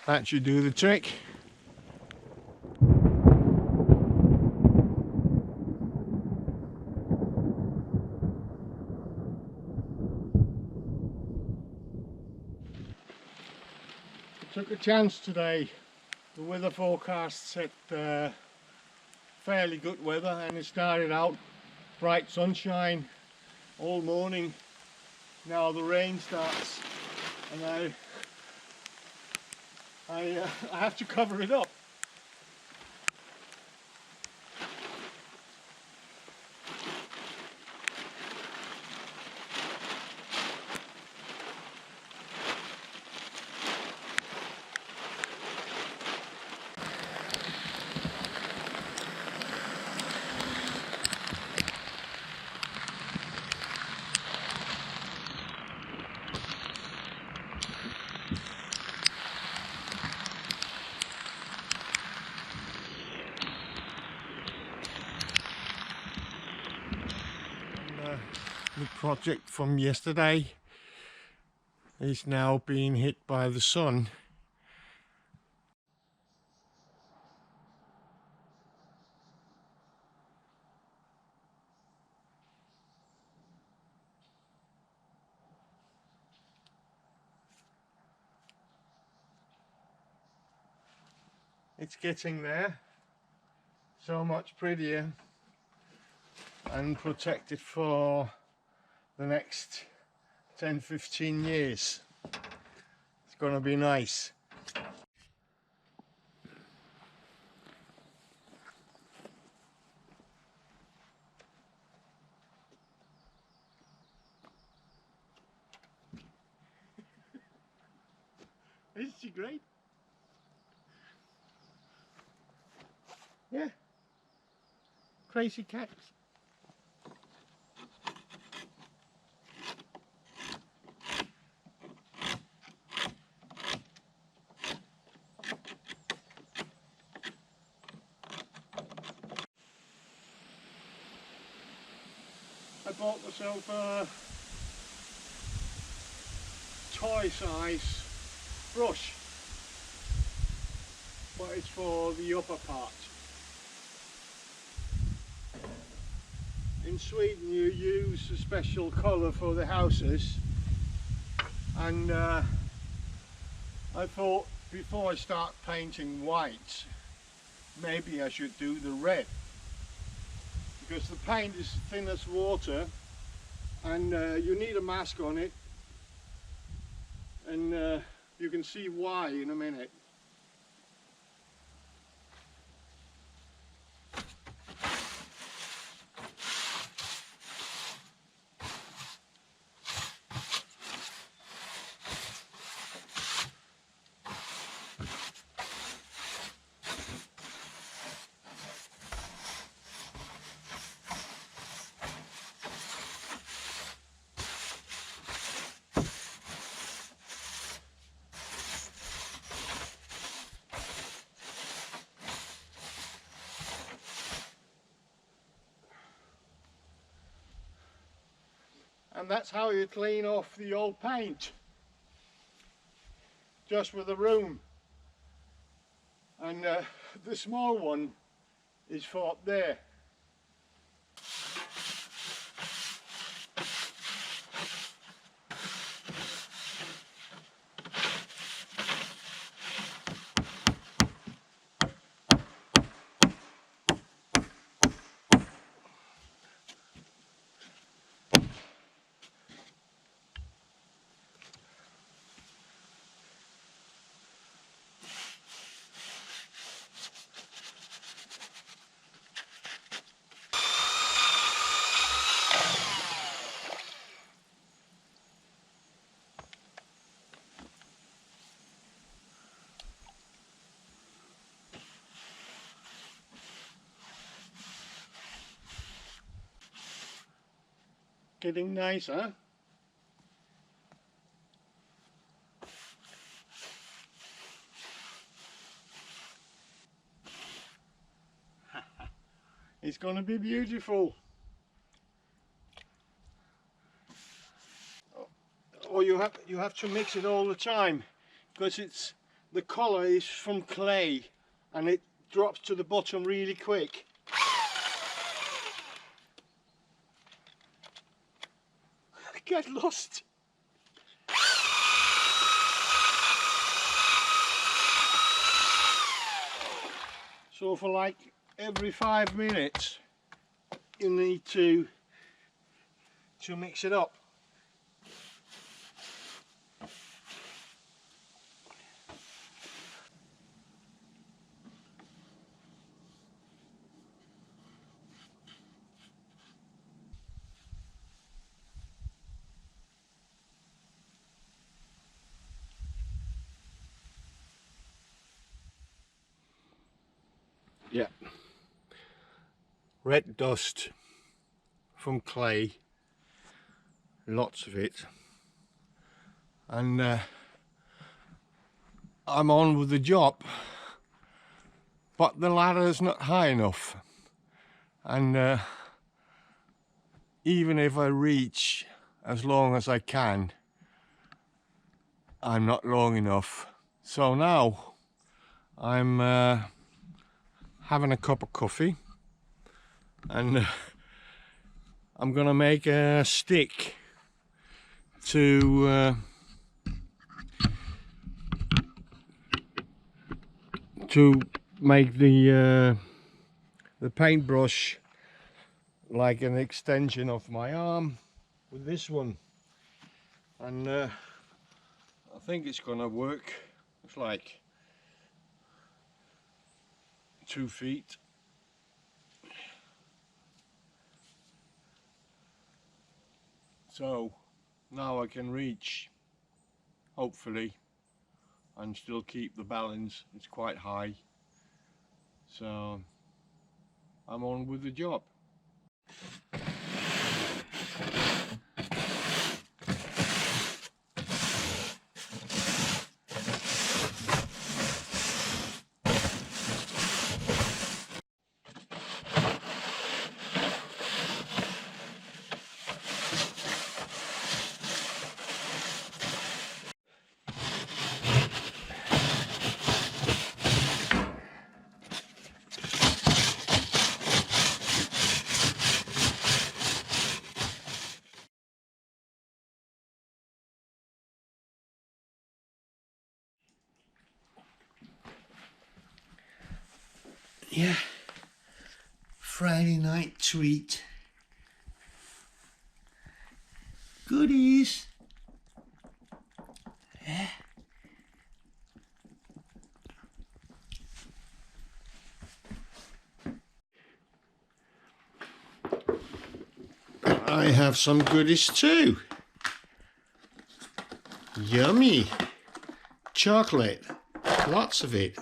That should do the trick. Took a chance today. The weather forecast said fairly good weather, and it started out bright sunshine all morning. Now the rain starts, and I have to cover it up. The project from yesterday is now being hit by the sun. It's getting there, so much prettier and protected for the next 10-15 years. It's gonna be nice. Isn't she great? Yeah. Crazy cats. I bought myself a toy size brush, but it's for the upper part. In Sweden you use a special colour for the houses, and I thought before I start painting white, maybe I should do the red, because the paint is thin as water, and you need a mask on it, and you can see why in a minute. And that's how you clean off the old paint, just with a broom. And the small one is for up there. Getting nice, huh? It's going to be beautiful. Or you have to mix it all the time, because it's the colour is from clay and it drops to the bottom really quick. I get lost. So for like every 5 minutes you need to mix it up. Yeah, red dust from clay, lots of it, and I'm on with the job, but the ladder's not high enough, and even if I reach as long as I can, I'm not long enough. So now I'm having a cup of coffee, and I'm gonna make a stick to make the paintbrush like an extension of my arm with this one, and I think it's gonna work. It's like 2 feet. So now I can reach, hopefully, and still keep the balance. It's quite high, so I'm on with the job. Yeah, Friday night treat. Goodies. Yeah. I have some goodies too. Yummy. Chocolate. Lots of it.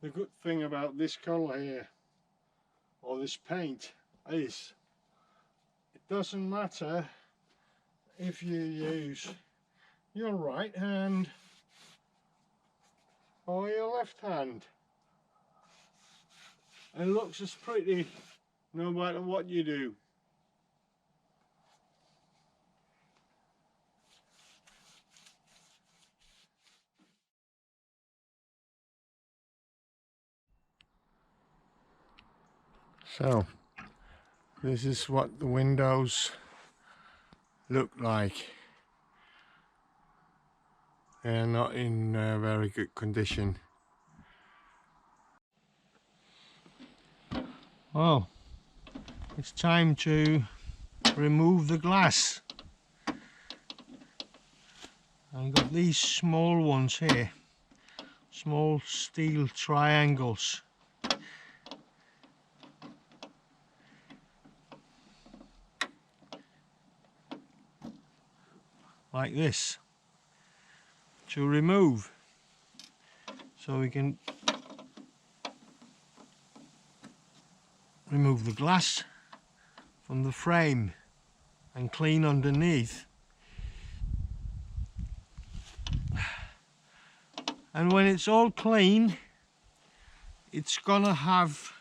The good thing about this colour here, or this paint, is it doesn't matter if you use your right hand or your left hand. It looks as pretty no matter what you do. So this is what the windows look like. They're not in very good condition. Well, it's time to remove the glass. I've got these small ones here, small steel triangles. Like this, to remove, so we can remove the glass from the frame and clean underneath. And when it's all clean, it's gonna have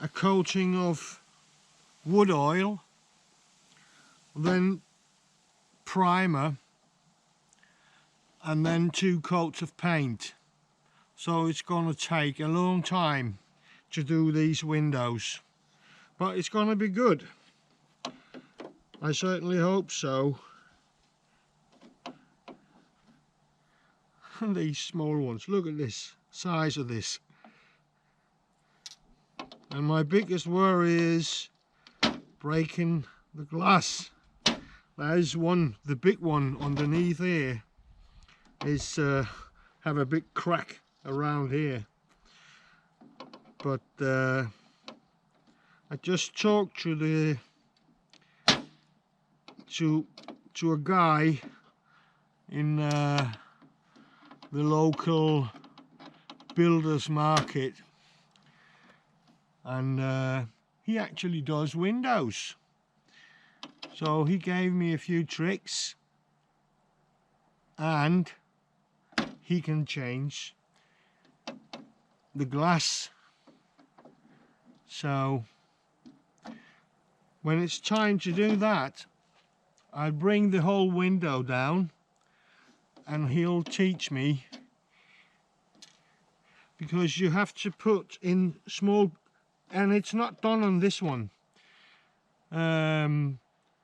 a coating of wood oil, then primer, and then 2 coats of paint. So it's gonna take a long time to do these windows, but it's gonna be good. I certainly hope so. And these small ones, look at this size of this. And my biggest worry is breaking the glass. There's one, the big one underneath here is have a big crack around here. But I just talked to the to a guy in the local builders market, and he actually does windows. So he gave me a few tricks, and he can change the glass. So when it's time to do that, I'll bring the whole window down and he'll teach me, because you have to put in small, and it's not done on this one.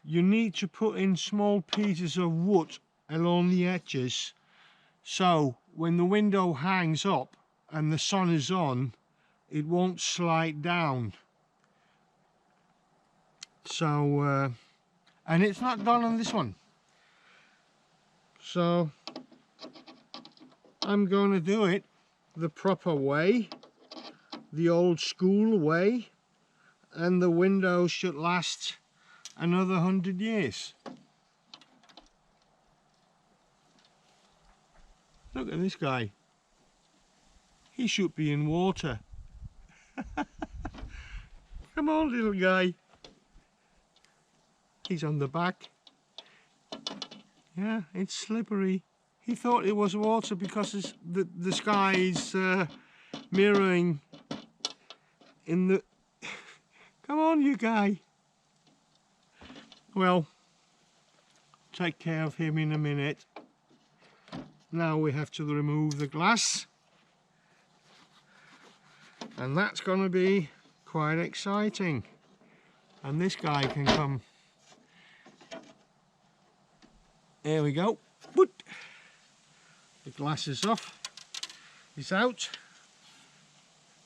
You need to put in small pieces of wood along the edges, so when the window hangs up and the sun is on, it won't slide down. So and it's not done on this one, so I'm going to do it the proper way, the old school way, and the window should last another 100 years. Look at this guy. He should be in water. Come on, little guy. He's on the back. Yeah, it's slippery. He thought it was water because the sky is mirroring in the... Come on, you guy. Well, take care of him in a minute. Now we have to remove the glass, and that's going to be quite exciting. And this guy can come. There we go. Boot. The glass is off. It's out.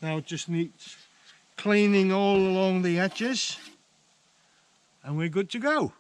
Now it just needs cleaning all along the edges, and we're good to go.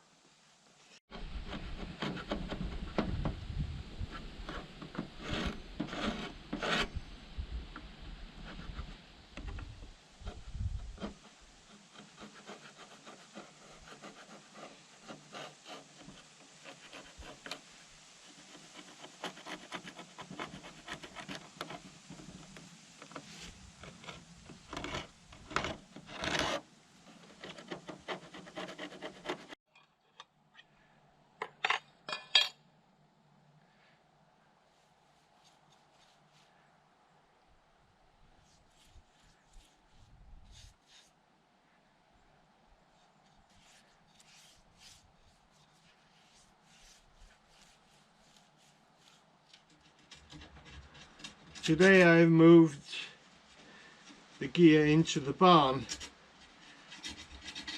Today I've moved the gear into the barn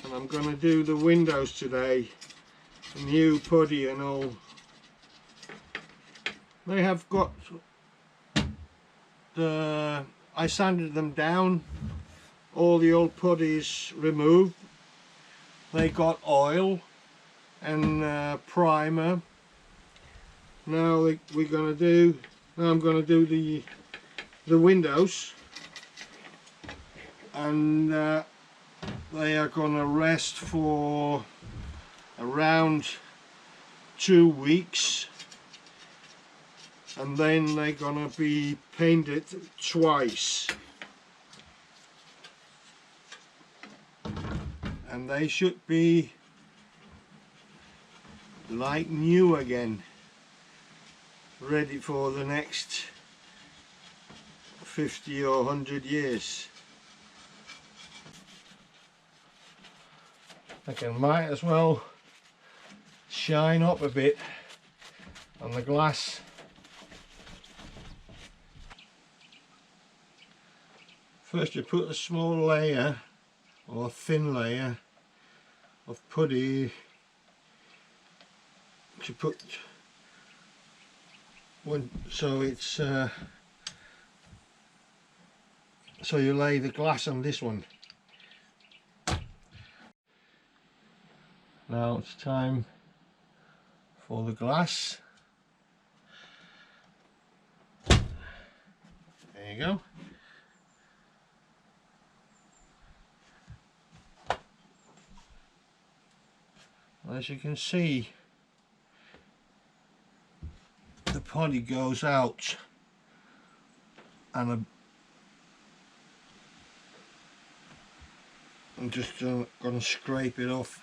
and I'm going to do the windows today, new putty and all. They have got I sanded them down, all the old putties removed. They got oil and primer. Now I'm going to do the windows, and they are going to rest for around 2 weeks, and then they're going to be painted twice, and they should be like new again, ready for the next 50 or 100 years. I might as well shine up a bit on the glass. First you put a small layer or thin layer of putty to put one, so it's so you lay the glass on this one. Now it's time for the glass. There you go. As you can see, the putty goes out, and I'm just going to scrape it off.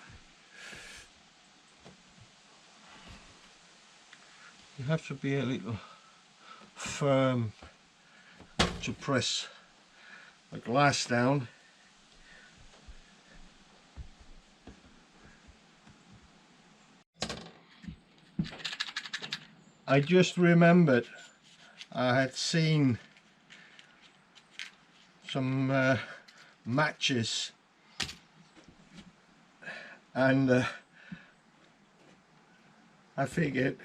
You have to be a little firm to press the glass down. I just remembered I had seen some matches, and I figured,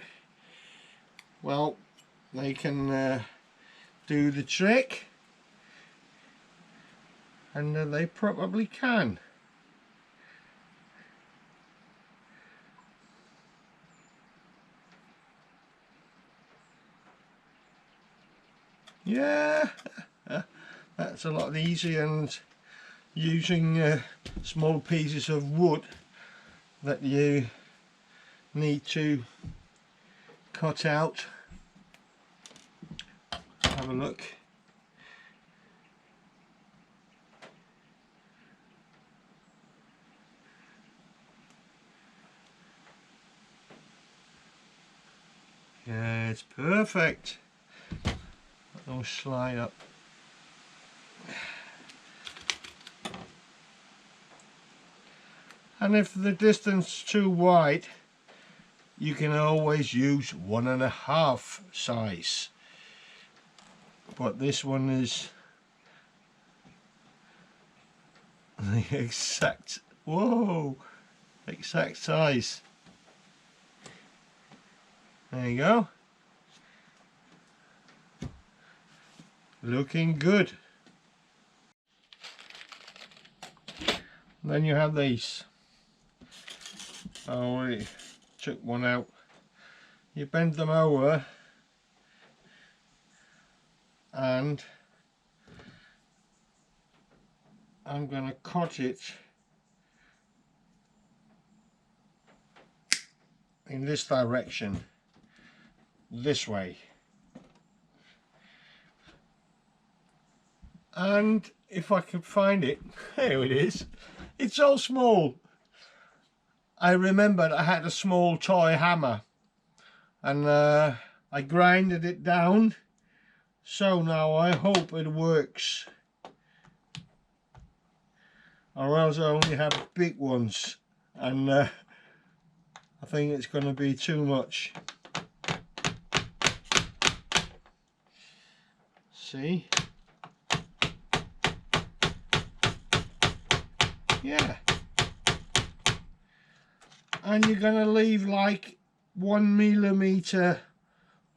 well, they can do the trick, and they probably can. Yeah, that's a lot easier than using small pieces of wood that you need to cut out. Have a look. Yeah, it's perfect. Don't slide up. And if the distance is too wide, you can always use 1.5 size. But this one is the exact, whoa, exact size. There you go. Looking good. Then you have these. Oh, we took one out. You bend them over, and I'm going to cut it in this direction, this way. And if I could find it, here it is. It's so small. I remembered I had a small toy hammer, and I grinded it down, so now I hope it works, or else I only have big ones, and I think it's going to be too much. See? Yeah. and you're going to leave like 1 mm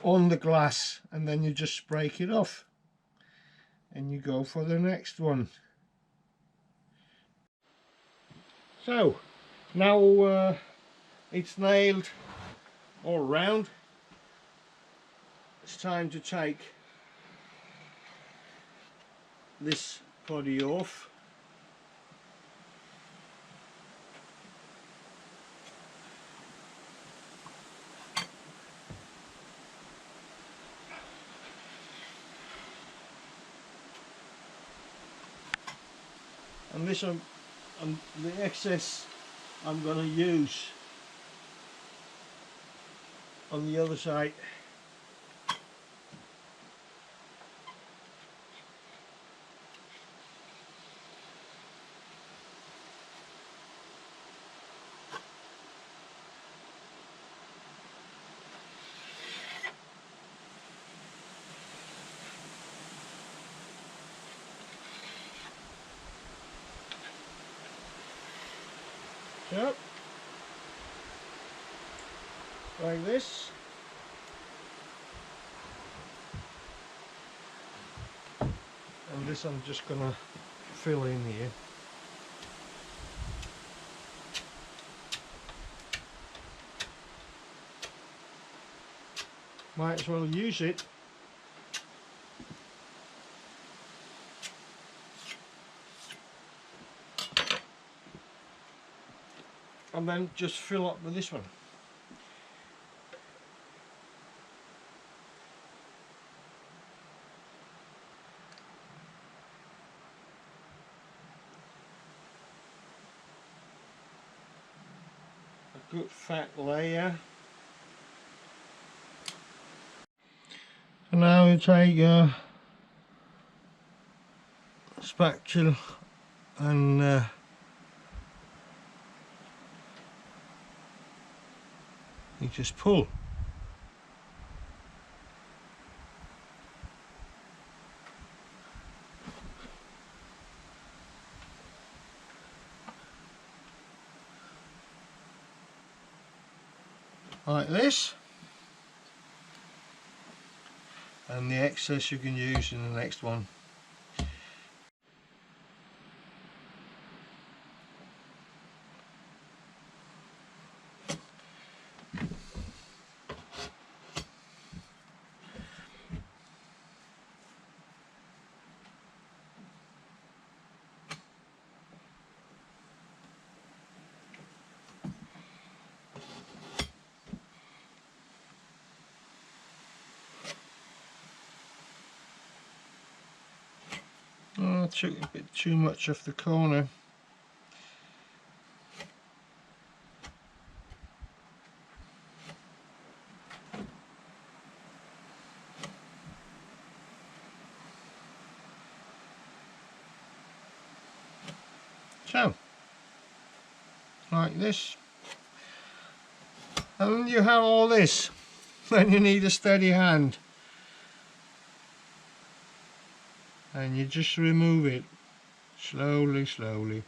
on the glass, and then you just break it off and you go for the next one. So now it's nailed all round, it's time to take this body off. And this one, the excess I'm going to use on the other side. So, like this. And this I'm just going to fill in here. Might as well use it. And then just fill up with this one. A good fat layer. And now we take a spatula and you just pull. Like this. And the excess you can use in the next one. Oh, I took a bit too much off the corner. So, like this. And when you have all this, then you need a steady hand. And you just remove it slowly, slowly.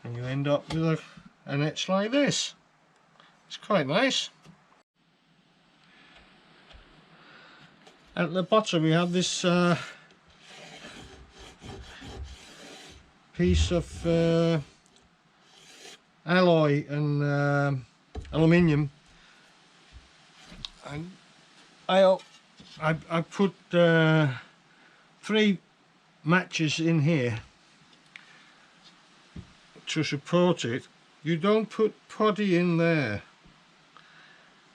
And you end up with an etch like this. It's quite nice. At the bottom we have this piece of alloy and aluminium, and I put 3 matches in here to support it. You don't put putty in there,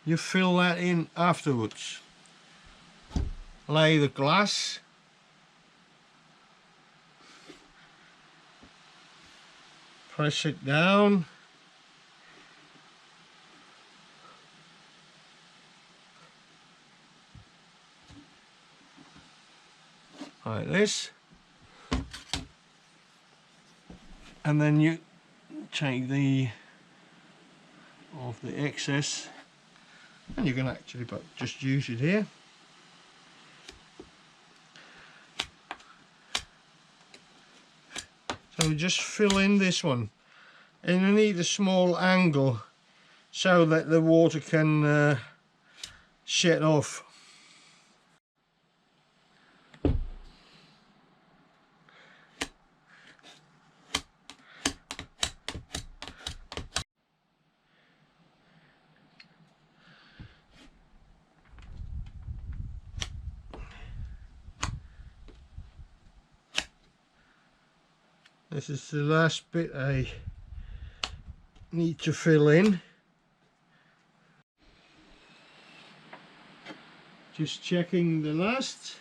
you fill that in afterwards. Lay the glass, press it down, like this, and then you take the excess and you can actually just use it here. So we just fill in this one, and you need a small angle so that the water can shed off. This is the last bit I need to fill in. Just checking the last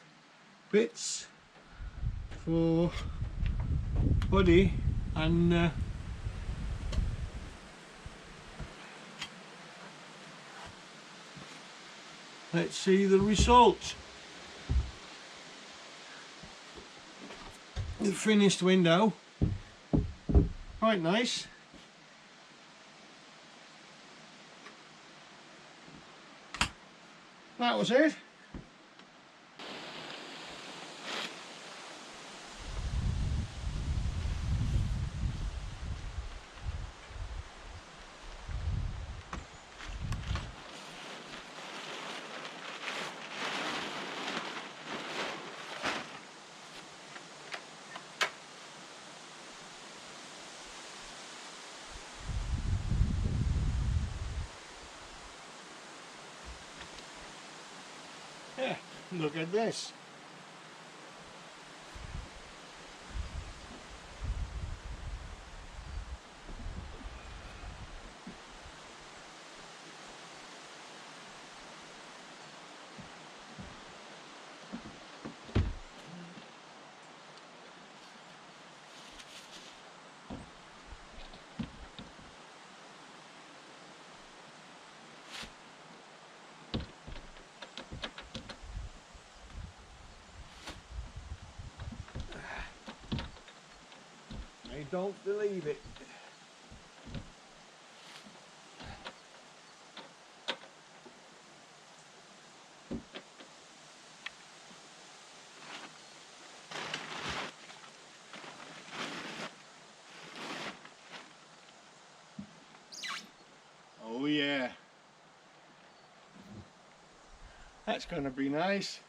bits for body, and let's see the result. The finished window, quite nice. That was it. Yeah, look at this. I don't believe it. Oh yeah, that's going to be nice.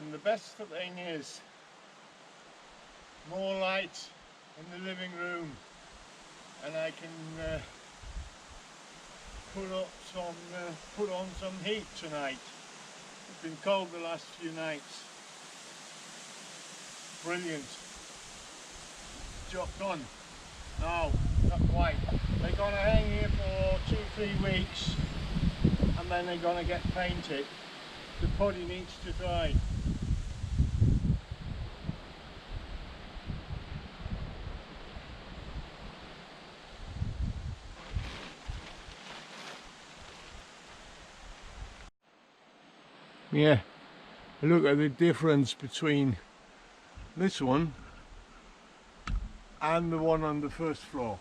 And the best thing is more light in the living room, and I can put on some heat tonight. It's been cold the last few nights. Brilliant. Job done. Now, not quite. They're going to hang here for 2-3 weeks and then they're going to get painted. The putty needs to dry. Yeah, look at the difference between this one and the one on the first floor.